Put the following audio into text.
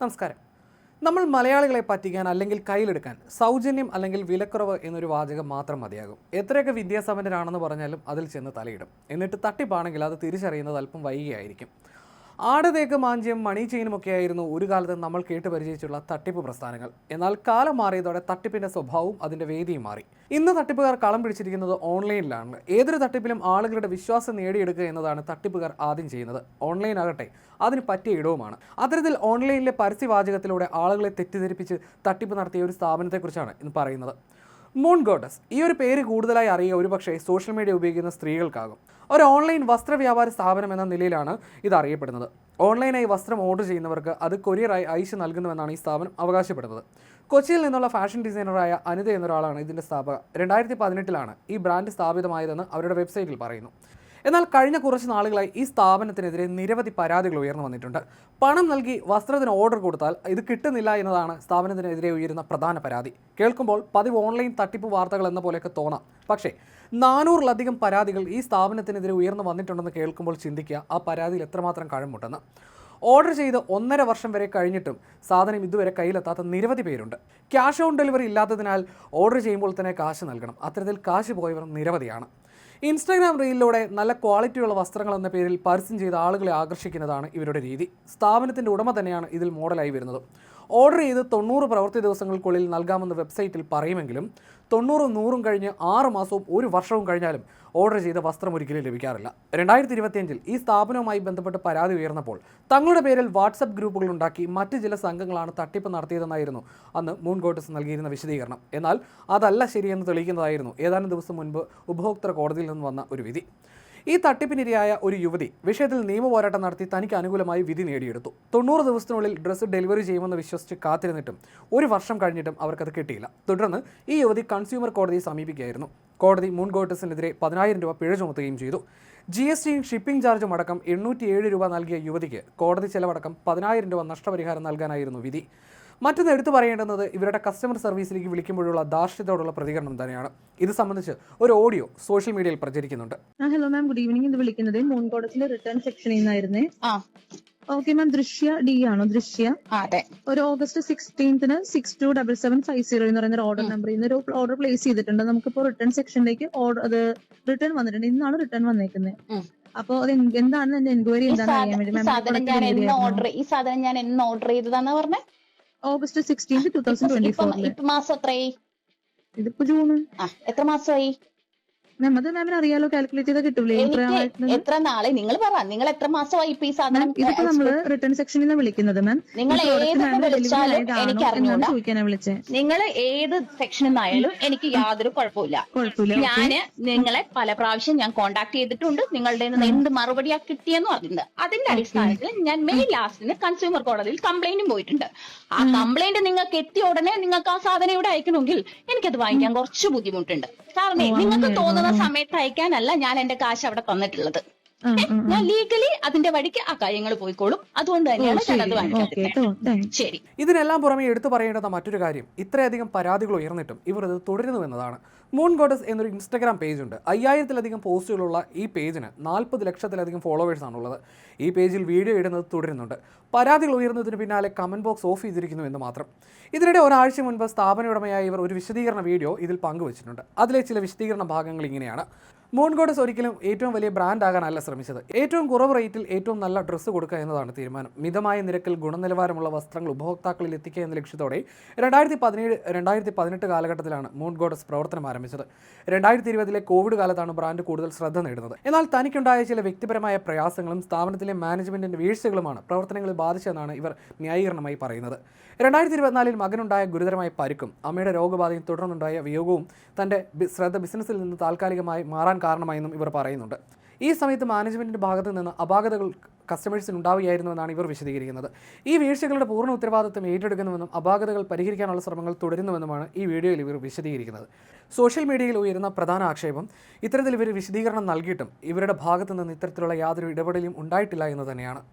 നമസ്കാരം. നമ്മൾ മലയാളികളെ പറ്റിക്കാൻ അല്ലെങ്കിൽ കയ്യിലെടുക്കാൻ സൗജന്യം അല്ലെങ്കിൽ വിലക്കുറവ് എന്നൊരു വാചകം മാത്രം മതിയാകും. എത്രയൊക്കെ വിദ്യാസമ്പന്നരാണെന്ന് പറഞ്ഞാലും അതിൽ ചെന്ന് തലയിടും. എന്നിട്ട് തട്ടിപ്പാണെങ്കിൽ അത് തിരിച്ചറിയുന്നത് അല്പം വൈകിയായിരിക്കും. ആടുതേക്ക് മാഞ്ചിയും മണി ചെയിനുമൊക്കെയായിരുന്നു ഒരു കാലത്ത് നമ്മൾ കേട്ട് പരിചയിച്ചുള്ള തട്ടിപ്പ് പ്രസ്ഥാനങ്ങൾ. എന്നാൽ കാലം മാറിയതോടെ തട്ടിപ്പിന്റെ സ്വഭാവവും അതിന്റെ വേദിയും മാറി. ഇന്ന് തട്ടിപ്പുകാർ കളം പിടിച്ചിരിക്കുന്നത് ഓൺലൈനിലാണ്. ഏതൊരു തട്ടിപ്പിലും ആളുകളുടെ വിശ്വാസം നേടിയെടുക്കുക എന്നതാണ് തട്ടിപ്പുകാർ ആദ്യം ചെയ്യുന്നത്. ഓൺലൈൻ ആകട്ടെ അതിന് പറ്റിയ ഇടവുമാണ്. അത്തരത്തിൽ ഓൺലൈനിലെ പരസ്യവാചകത്തിലൂടെ ആളുകളെ തെറ്റിദ്ധരിപ്പിച്ച് തട്ടിപ്പ് നടത്തിയ ഒരു സ്ഥാപനത്തെക്കുറിച്ചാണ് ഇന്ന് പറയുന്നത്. Moon goddess. ഈ ഒരു പേര് കൂടുതലായി അറിയുക ഒരുപക്ഷെ സോഷ്യൽ മീഡിയ ഉപയോഗിക്കുന്ന സ്ത്രീകൾക്കാകും. ഒരു ഓൺലൈൻ വസ്ത്രവ്യാപാര സ്ഥാപനം എന്ന നിലയിലാണ് ഇത് അറിയപ്പെടുന്നത്. ഓൺലൈനായി വസ്ത്രം ഓർഡർ ചെയ്യുന്നവർക്ക് അത് കൊറിയറായി അയച്ചു നൽകുന്നുവെന്നാണ് ഈ സ്ഥാപനം അവകാശപ്പെടുന്നത്. കൊച്ചിയിൽ നിന്നുള്ള ഫാഷൻ ഡിസൈനറായ അനിത എന്നൊരാളാണ് ഇതിൻ്റെ സ്ഥാപക. 2018 ഈ ബ്രാൻഡ് സ്ഥാപിതമായതെന്ന് അവരുടെ വെബ്സൈറ്റിൽ പറയുന്നു. എന്നാൽ കഴിഞ്ഞ കുറച്ച് നാളുകളായി ഈ സ്ഥാപനത്തിനെതിരെ നിരവധി പരാതികൾ ഉയർന്നു വന്നിട്ടുണ്ട്. പണം നൽകി വസ്ത്രത്തിന് ഓർഡർ കൊടുത്താൽ ഇത് കിട്ടുന്നില്ല എന്നതാണ് സ്ഥാപനത്തിനെതിരെ ഉയരുന്ന പ്രധാന പരാതി. കേൾക്കുമ്പോൾ പതിവ് ഓൺലൈൻ തട്ടിപ്പ് വാർത്തകൾ എന്ന പോലെയൊക്കെ തോന്നാം. പക്ഷേ 400-ലധികം പരാതികൾ ഈ സ്ഥാപനത്തിനെതിരെ ഉയർന്നു വന്നിട്ടുണ്ടെന്ന് കേൾക്കുമ്പോൾ ചിന്തിക്കുക ആ പരാതിയിൽ എത്രമാത്രം കഴമുണ്ടെന്ന്. ഓർഡർ ചെയ്ത് 1.5 വർഷം വരെ കഴിഞ്ഞിട്ടും സാധനം ഇതുവരെ കയ്യിലെത്താത്ത നിരവധി പേരുണ്ട്. ക്യാഷ് ഓൺ ഡെലിവറി ഇല്ലാത്തതിനാൽ ഓർഡർ ചെയ്യുമ്പോൾ തന്നെ കാശ് നൽകണം. അത്തരത്തിൽ കാശ് പോയവർ നിരവധിയാണ്. ഇൻസ്റ്റാഗ്രാം റീലിലൂടെ നല്ല ക്വാളിറ്റിയുള്ള വസ്ത്രങ്ങൾ എന്ന പേരിൽ പരസ്യം ചെയ്ത ആളുകളെ ആകർഷിക്കുന്നതാണ് ഇവരുടെ രീതി. സ്ഥാപനത്തിൻ്റെ ഉടമ തന്നെയാണ് ഇതിൽ മോഡലായി വരുന്നത്. ഓർഡർ ചെയ്ത് 90 പ്രവൃത്തി ദിവസങ്ങൾക്കുള്ളിൽ നൽകാമെന്ന് വെബ്സൈറ്റിൽ പറയുമെങ്കിലും 90-100 കഴിഞ്ഞ് 6 മാസവും 1 വർഷവും കഴിഞ്ഞാലും ഓർഡർ ചെയ്ത വസ്ത്രം ഒരിക്കലും ലഭിക്കാറില്ല. 2025 ഈ സ്ഥാപനവുമായി ബന്ധപ്പെട്ട് പരാതി ഉയർന്നപ്പോൾ തങ്ങളുടെ പേരിൽ വാട്സപ്പ് ഗ്രൂപ്പുകൾ ഉണ്ടാക്കി മറ്റ് ചില സംഘങ്ങളാണ് തട്ടിപ്പ് നടത്തിയതെന്നായിരുന്നു അന്ന് മൂൺ ഗോഡസ് നൽകിയിരുന്ന വിശദീകരണം. എന്നാൽ അതല്ല ശരിയെന്ന് തെളിയിക്കുന്നതായിരുന്നു ഏതാനും ദിവസം മുൻപ് ഉപഭോക്തൃ കോടതിയിൽ നിന്ന് വന്ന ഒരു വിധി. ഈ തട്ടിപ്പിനിരയായ ഒരു യുവതി വിഷയത്തിൽ നിയമപോരാട്ടം നടത്തി തനിക്ക് അനുകൂലമായി വിധി നേടിയെടുത്തു. 90 ദിവസത്തിനുള്ളിൽ ഡ്രസ്സ് ഡെലിവറി ചെയ്യുമെന്ന് വിശ്വസിച്ച് കാത്തിരുന്നിട്ടും 1 വർഷം കഴിഞ്ഞിട്ടും അവർക്കത് കിട്ടിയില്ല. തുടർന്ന് ഈ യുവതി കൺസ്യൂമർ കോടതിയെ സമീപിക്കുകയായിരുന്നു. കോടതി മൂൺ ഗോഡസിനെതിരെ 10,000 രൂപ പിഴ ചുമത്തുകയും ചെയ്തു. GSTയും ഷിപ്പിംഗ് ചാർജും അടക്കം 807 രൂപ നൽകിയ യുവതിക്ക് കോടതി ചെലവടക്കം 10,000 രൂപ നഷ്ടപരിഹാരം നൽകാനായിരുന്നു വിധി. മറ്റൊന്ന് എടുത്തു പറയേണ്ടുന്നത് ഇവരുടെ കസ്റ്റമർ സർവീസിലേക്ക് വിളിക്കുമ്പോഴുള്ള ധാർഷ്ട്യത്തോടുള്ള പ്രതികരണം തന്നെയാണ്. ഇത് സംബന്ധിച്ച് ഒരു ഓഡിയോ സോഷ്യൽ മീഡിയയിൽ പ്രചരിക്കുന്നുണ്ട്. Hello ma'am, good evening. ഇത് വിളിക്കുന്നത് മൂൺ ഗോഡസിന്റെ റിട്ടേൺ സെക്ഷനിൽ നിന്നായിരുന്നേ. ഓക്കെ മാം, ദൃശ്യ ഡി ആണോ? ദൃശ്യ. അതെ. ഒരു ഓഗസ്റ്റ് 16 627750 എന്ന് പറയുന്ന ഒരു ഓർഡർ നമ്പറിൽ നിന്ന് ഒരു ഓർഡർ പ്ലേസ് ചെയ്തിട്ടുണ്ട്. നമുക്കിപ്പോ റിട്ടേൺ സെക്ഷനിലേക്ക് അത് റിട്ടേൺ വന്നിട്ടുണ്ട്. ഇന്നാണ് റിട്ടേൺ വന്നേക്കുന്നത്. അപ്പൊ അത് എന്താണ് എന്റെ എൻക്വയറി എന്താണെന്ന് അറിയാൻ വേണ്ടി ഈ സാധനം ഞാൻ എന്ന് ഓർഡർ ചെയ്തതാന്ന് പറഞ്ഞേ? ഓഗസ്റ്റ് 16, 2024. ഇപ്പൊ മാസം എത്രയായി? ഇതിപ്പോ ജൂൺ. എത്ര മാസമായി? നമ്മത് മാമിന് അറിയാലോ, കാൽക്കുലേറ്റ് ചെയ്താൽ കിട്ടൂലേ എത്ര നാളെ? നിങ്ങൾ പറ, നിങ്ങൾ എത്ര മാസമായി ഇപ്പൊ ഈ സാധനം? ഇതിപ്പോ നമ്മള് റിട്ടേൺ സെക്ഷനിൽ നിന്ന് വിളിക്കുന്നത് മാം. നിങ്ങൾ ഏതൊക്കെ വിളിച്ചാലും എനിക്ക് അറിഞ്ഞൂടാ. ചോദിക്കാനാ വിളിച്ചേ. നിങ്ങൾ ഏത് സെക്ഷനിൽ നിന്നായാലും എനിക്ക് യാതൊരു കുഴപ്പമില്ല. ഞാന് നിങ്ങളെ പല പ്രാവശ്യം ഞാൻ കോണ്ടാക്ട് ചെയ്തിട്ടുണ്ട്. നിങ്ങളുടെ എന്ത് മറുപടിയാ കിട്ടിയെന്ന് പറഞ്ഞിട്ടുണ്ട്. അതിന്റെ അടിസ്ഥാനത്തിൽ ഞാൻ മെയ് ലാസ്റ്റിന് കൺസ്യൂമർ കോടതിയിൽ കംപ്ലൈന്റും പോയിട്ടുണ്ട്. ആ കംപ്ലൈന്റ് നിങ്ങൾക്ക് എത്തിയ ഉടനെ നിങ്ങൾക്ക് ആ സാധനം ഇവിടെ അയക്കണമെങ്കിൽ എനിക്കത് വാങ്ങിക്കാൻ കുറച്ച് ബുദ്ധിമുട്ടുണ്ട്. കാരണം നിങ്ങൾക്ക് തോന്നുന്ന സമയത്ത് അയക്കാനല്ല ഞാൻ എന്റെ കാശ് അവിടെ തന്നിട്ടുള്ളത്. ഞാൻ ലീഗലി അതിന്റെ വഴിക്ക് ആ കാര്യങ്ങൾ പോയിക്കോളും. അതുകൊണ്ട് തന്നെയാണ് ഞാനത് വാങ്ങിക്കാതിരിക്കുന്നത്. ശരി. ഇതിനെല്ലാം പുറമെ എടുത്തു പറയേണ്ടുന്ന മറ്റൊരു കാര്യം, ഇത്രയധികം പരാതികൾ ഉയർന്നിട്ടും ഇവർ ഇത് തുടരുന്നുവെന്നതാണ്. മൂൺ ഗോഡസ് എന്നൊരു ഇൻസ്റ്റഗ്രാം പേജുണ്ട്. 5000-ലധികം പോസ്റ്റുകളുള്ള ഈ പേജിന് 40 ലക്ഷത്തിലധികം ഫോളോവേഴ്സാണുള്ളത്. ഈ പേജിൽ വീഡിയോ ഇടുന്നത് തുടരുന്നുണ്ട്. പരാതികൾ ഉയർന്നതിന് പിന്നാലെ കമന്റ് ബോക്സ് ഓഫ് ചെയ്തിരിക്കുന്നു എന്ന് മാത്രം. ഇതിനിടെ ഒരാഴ്ച മുൻപ് സ്ഥാപന ഉടമയായ ഇവർ ഒരു വിശദീകരണ വീഡിയോ ഇതിൽ പങ്കുവച്ചിട്ടുണ്ട്. അതിലെ ചില വിശദീകരണ ഭാഗങ്ങൾ ഇങ്ങനെയാണ്. മൂൺ ഗോഡസ് ഒരിക്കലും ഏറ്റവും വലിയ ബ്രാൻഡ് ആകാനല്ല ശ്രമിച്ചത്. ഏറ്റവും കുറവ് റേറ്റിൽ ഏറ്റവും നല്ല ഡ്രസ്സ് കൊടുക്കുക എന്നതാണ് തീരുമാനം. മിതമായ നിരക്കിൽ ഗുണനിലവാരമുള്ള വസ്ത്രങ്ങൾ ഉപഭോക്താക്കളിൽ എത്തിക്കുക എന്ന ലക്ഷ്യത്തോടെ 2017-2018 കാലഘട്ടത്തിലാണ് മൂൺ ഗോഡസ് പ്രവർത്തനം ആരംഭിച്ചത്. 2020 കോവിഡ് കാലത്താണ് ബ്രാൻഡ് കൂടുതൽ ശ്രദ്ധ നേടുന്നത്. എന്നാൽ തനിക്കുണ്ടായ ചില വ്യക്തിപരമായ പ്രയാസങ്ങളും സ്ഥാപനത്തിലെ മാനേജ്മെന്റിന്റെ വീഴ്ചകളുമാണ് പ്രവർത്തനങ്ങളെ ബാധിച്ചതെന്നാണ് ഇവർ ന്യായീകരണമായി പറയുന്നത്. 2024 മകനുണ്ടായ ഗുരുതരമായ പരിക്കും അമ്മയുടെ രോഗബാധയും തുടർന്നുണ്ടായ വിയോഗവും തന്റെ ശ്രദ്ധ ബിസിനസ്സിൽ നിന്ന് താൽക്കാലികമായി മാറാൻ കാരണമായെന്നും ഇവർ പറയുന്നുണ്ട്. ഈ സമയത്ത് മാനേജ്മെന്റിന്റെ ഭാഗത്തു നിന്ന് അപാകതകൾ കസ്റ്റമേഴ്സിന് ഉണ്ടാവുകയായിരുന്നുവെന്നാണ് ഇവർ വിശദീകരിക്കുന്നത്. ഈ വീഴ്ചകളുടെ പൂർണ്ണ ഉത്തരവാദിത്വം ഏറ്റെടുക്കുന്നുവെന്നും അപാകതകൾ പരിഹരിക്കാനുള്ള ശ്രമങ്ങൾ തുടരുന്നുവെന്നുമാണ് ഈ വീഡിയോയിൽ ഇവർ വിശദീകരിക്കുന്നത്. സോഷ്യൽ മീഡിയയിൽ ഉയരുന്ന പ്രധാന ആക്ഷേപം ഇത്തരത്തിൽ ഇവർ വിശദീകരണം നൽകിയിട്ടും ഇവരുടെ ഭാഗത്തു നിന്ന് ഇത്തരത്തിലുള്ള യാതൊരു ഇടപെടലും ഉണ്ടായിട്ടില്ല എന്ന് തന്നെയാണ്.